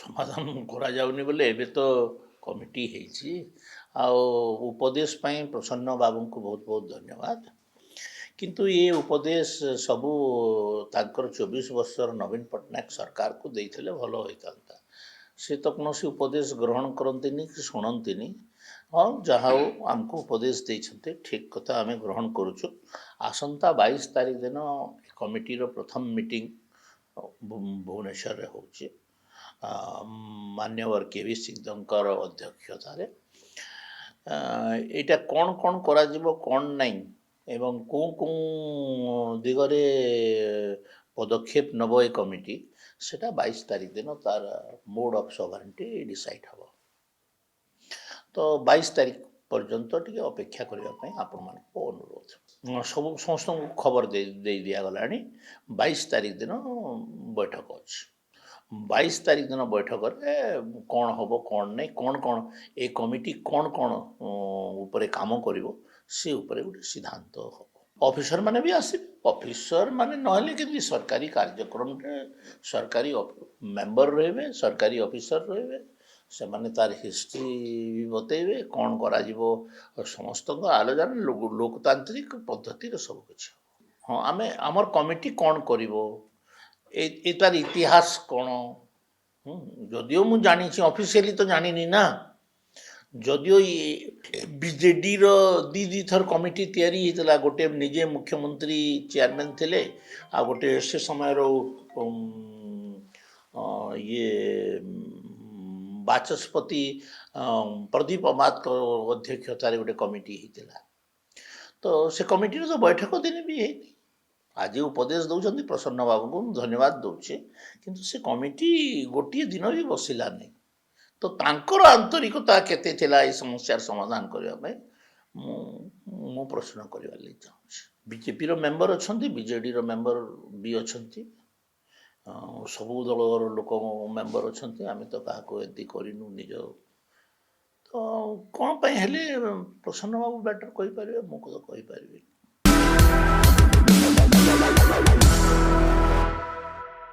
ସମାଧାନ କରାଯାଉନି ବୋଲି ଏବେ ତ କମିଟି ହେଇଛି। ଆଉ ଉପଦେଶ ପାଇଁ ପ୍ରସନ୍ନ ବାବୁଙ୍କୁ ବହୁତ ବହୁତ ଧନ୍ୟବାଦ। କିନ୍ତୁ ଏ ଉପଦେଶ ସବୁ ତାଙ୍କର 24 ବର୍ଷର ନବୀନ ପଟ୍ଟନାୟକ ସରକାରକୁ ଦେଇଥିଲେ ଭଲ ହୋଇଥାନ୍ତା। ସେ ତ କୌଣସି ଉପଦେଶ ଗ୍ରହଣ କରନ୍ତିନି କି ଶୁଣନ୍ତିନି। ହଁ ଯାହା ହଉ ଆମକୁ ଉପଦେଶ ଦେଇଛନ୍ତି, ଠିକ୍ କଥା ଆମେ ଗ୍ରହଣ କରୁଛୁ। ଆସନ୍ତା 22 ତାରିଖ ଦିନ କମିଟିର ପ୍ରଥମ ମିଟିଂ ଭୁବନେଶ୍ୱରରେ ହେଉଛି, ମାନ୍ୟବର କେ ଭି ସିଂହଙ୍କର ଅଧ୍ୟକ୍ଷତାରେ। ଏଇଟା କ'ଣ କ'ଣ କରାଯିବ କ'ଣ ନାହିଁ ଏବଂ କେଉଁ ଦିଗରେ ପଦକ୍ଷେପ ନେବ ଏ କମିଟି, ସେଟା 22 ତାରିଖ ଦିନ ତାର ମୋଡ୍ ଅଫ୍ ସଭରେଣ୍ଟି ଡିସାଇଡ୍ ହେବ। ତ 22 ତାରିଖ ପର୍ଯ୍ୟନ୍ତ ଟିକେ ଅପେକ୍ଷା କରିବା ପାଇଁ ଆପଣମାନଙ୍କୁ ଅନୁରୋଧ। ସମସ୍ତଙ୍କୁ ଖବର ଦେଇ ଦିଆଗଲାଣି 22 ତାରିଖ ଦିନ ବୈଠକ ଅଛି। 22 ତାରିଖ ଦିନ ବୈଠକରେ କ'ଣ ହେବ କ'ଣ ନାହିଁ, କ'ଣ ଏ କମିଟି କ'ଣ ଉପରେ କାମ କରିବ ସେ ଉପରେ ଗୋଟେ ସିଦ୍ଧାନ୍ତ ହେବ। ଅଫିସର ମାନେ ବି ଆସିବେ। ଅଫିସର ମାନେ ନହେଲେ କେମିତି ସରକାରୀ କାର୍ଯ୍ୟକ୍ରମରେ ସରକାରୀ ମେମ୍ବର ରହିବେ, ସରକାରୀ ଅଫିସର ରହିବେ। ସେମାନେ ତାର ହିଷ୍ଟ୍ରି ବି ବତେଇବେ, କ'ଣ କରାଯିବ। ସମସ୍ତଙ୍କ ଆଲୋଚନା ଲୋକତାନ୍ତ୍ରିକ ପଦ୍ଧତିରେ ସବୁ କିଛି ହେବ। ହଁ ଆମର କମିଟି କ'ଣ କରିବ, ଏ ତାର ଇତିହାସ କ'ଣ, ଯଦିଓ ମୁଁ ଜାଣିଛି ଅଫିସିଆଲି ତ ଜାଣିନି ନା। ଯଦିଓ ବିଜେଡ଼ିର ଦୁଇ ଥର କମିଟି ତିଆରି ହେଇଥିଲା, ଗୋଟେ ନିଜେ ମୁଖ୍ୟମନ୍ତ୍ରୀ ଚେୟାରମ୍ୟାନ୍ ଥିଲେ, ଆଉ ଗୋଟେ ସେ ସମୟର ଇଏ ବାଚସ୍ପତି ପ୍ରଦୀପ ଅମାତଙ୍କ ଅଧ୍ୟକ୍ଷତାରେ ଗୋଟେ କମିଟି ହେଇଥିଲା। ତ ସେ କମିଟିର ତ ବୈଠକ ଦିନ ବି ହେଇନି। ଆଜି ଉପଦେଶ ଦେଉଛନ୍ତି ପ୍ରସନ୍ନ ବାବୁଙ୍କୁ ମୁଁ ଧନ୍ୟବାଦ ଦେଉଛି, କିନ୍ତୁ ସେ କମିଟି ଗୋଟିଏ ଦିନ ବି ବସିଲାନି। ତ ତାଙ୍କର ଆନ୍ତରିକତା କେତେ ଥିଲା ଏ ସମସ୍ୟାର ସମାଧାନ କରିବା ପାଇଁ ମୁଁ ପ୍ରଶ୍ନ କରିବା ଲାଗି ଚାହୁଁଛି। ବିଜେପିର ମେମ୍ବର ଅଛନ୍ତି, ବିଜେଡ଼ିର ମେମ୍ବର ବି ଅଛନ୍ତି, ସବୁ ଦଳର ଲୋକ ମେମ୍ବର ଅଛନ୍ତି। ଆମେ ତ କାହାକୁ ଏମିତି କରିନୁ ନିଜ। ତ କ'ଣ ପାଇଁ ହେଲେ ପ୍ରସନ୍ନ ବାବୁ ବେଟର କହିପାରିବେ, ମୁଁ ତ କହିପାରିବି।